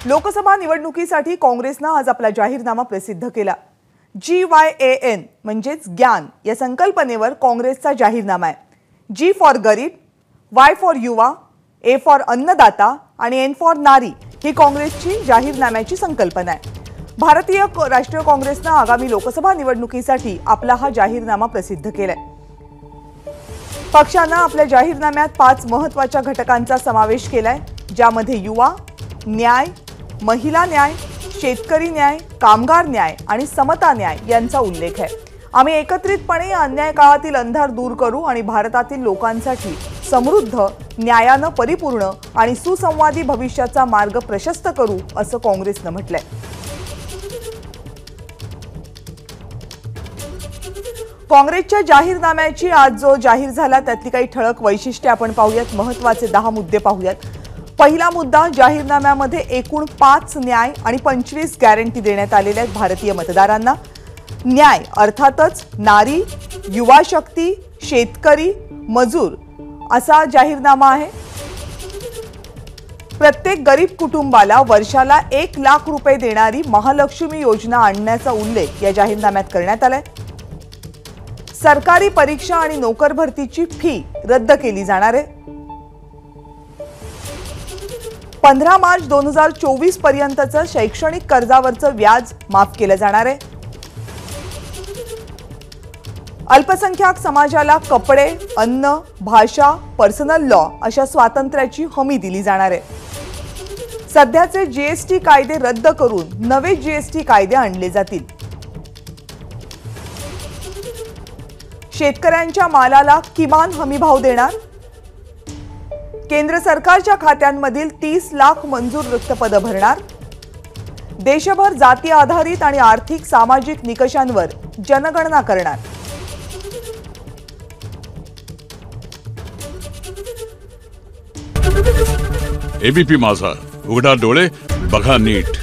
लोकसभा निवडणुकीसाठी काँग्रेसने आज आपला जाहीरनामा प्रसिद्ध केला। GYAN म्हणजेच ज्ञान या संकल्पनेवर काँग्रेसचा जाहीरनामा आहे। G फॉर गरीब, Y फॉर युवा, A फॉर अन्नदाता आणि N फॉर नारी ही काँग्रेसची जाहीरनाम्याची संकल्पना आहे। भारतीय राष्ट्रीय काँग्रेसने आगामी लोकसभा निवडणुकीसाठी आपला हा जाहीरनामा प्रसिद्ध केलाय। पक्षाने आपल्या जाहीरनाम्यात 5 महत्त्वाच्या घटकांचा समावेश केलाय, ज्यामध्ये युवा न्याय, महिला न्याय, शेतकरी न्याय, कामगार न्याय आणि समता न्याय यांचा उल्लेख आहे। आम्ही एकत्रितपणे या अन्याय काळातील अंधार दूर करू आणि भारतातील लोकांसाठी समृद्ध, न्यायाने परिपूर्ण आणि सुसंवादी भविष्याचा मार्ग प्रशस्त करू असं काँग्रेसने म्हटलंय। काँग्रेसच्या जाहीरनाम्याची आज जो जाहीर झाला त्यातली काही ठळक वैशिष्ट्ये आपण पाहूयात। महत्त्वाचे 10 मुद्दे पाहूयात। पहिला मुद्दा, जाहीरनाम्यामध्ये एकूण 5 न्याय आणि 25 गॅरंटी देण्यात आलेल्या आहेत भारतीय मतदारांना। न्याय अर्थातच नारी, युवा शक्ती, शेतकरी, मजूर असा जाहीरनामा आहे। प्रत्येक गरीब कुटुंबाला वर्षाला 1 लाख रुपये देणारी महालक्ष्मी योजना आणण्याचा उल्लेख या जाहीरनाम्यात करण्यात आलाय। सरकारी परीक्षा आणि नोकर भरतीची फी रद्द केली जाणार आहे। 15 मार्च 2024 पर्यंतचं शैक्षणिक कर्जावरचं व्याज माफ केलं जाणार आहे। अल्पसंख्याक समाजाला कपडे, अन्न, भाषा, पर्सनल लॉ अशा स्वातंत्र्याची हमी दिली जाणार आहे। सध्याचे जीएसटी कायदे रद्द करून नवे जीएसटी कायदे आणले जातील। शेतकऱ्यांच्या मालाला किमान हमी भाव देणार। केंद्र सरकारच्या खात्यांमधील 30 लाख मंजूर रिक्त पदं भरणार। देशभर जाती आधारित आणि आर्थिक सामाजिक निकषांवर जनगणना करणार। एबीपी माझा, उघडा डोळे बघा नीट।